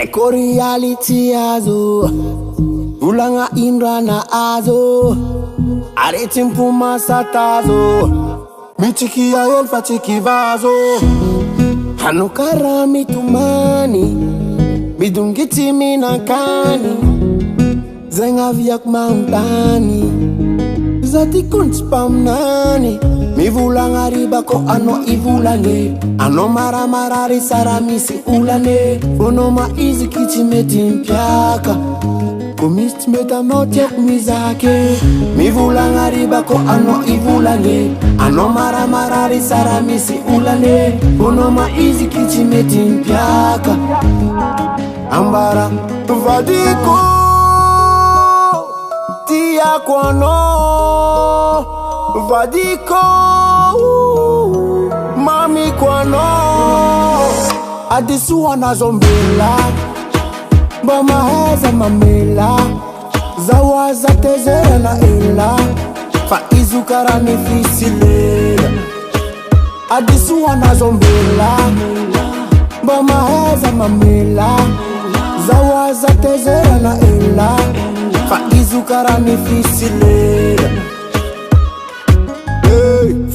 Eko reality azo Ulanga indra na azo Areti mpuma satazo Michiki ya elfa chiki vazo Hanukara mitumani Midungiti minakani Zenga viak maundani Zati kunspam nani Mivulanga riba ko ano ivulane Ano mara marari saramisi ulane Fono ma izi kichi metimpiaka Kumist meta notiak mizake Mivulanga riba ko ano ivulane Ano mara marari saramisi ulane Fono ma izi kichi metimpiaka Ambara vadiko Tia kwano Vadiko Mami kwano Adisuwa na zombila Bama heza mamela Zawaza tezera na ila Faizu karani fisilela Adisuwa na zombila Bama heza mamela Zawaza tezera na ila Faizu karani fisilela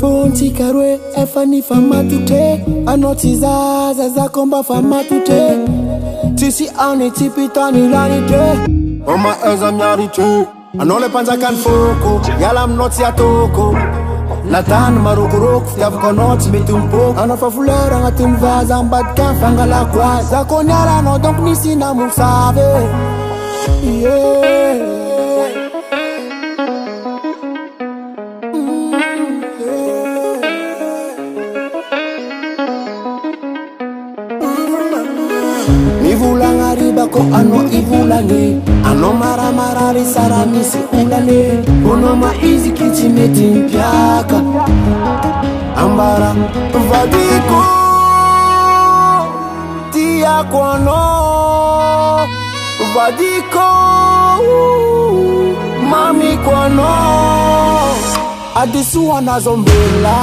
Fonti karwe efani famatute Anotizaza za komba famatute Tisi ane tipitani lanite Oma eza mnyarite Anole panza kan foko Yalam noti ya toko Latan marukurok Yavuko noti metumpo Anofa fulera nga timvaza Mbad kan fangala kwa Zako nyara no donk nisi na musave Yeah Mivulanga riba ko ano ivulane Ano mara marari saramisi ulane Ono ma izi kichi metimpiaka Ambara vadiko Tia kwano Vadiko Mami kwano Adisuwa na zombela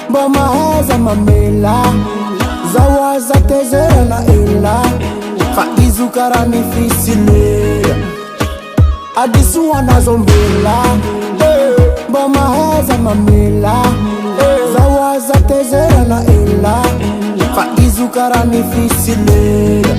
Bama heza mamela Zawaza tezera na ila Faizu karani fisilela Adisuwa na zombela Bama heza mamela Zawaza tezera na ila Faizu karani fisilela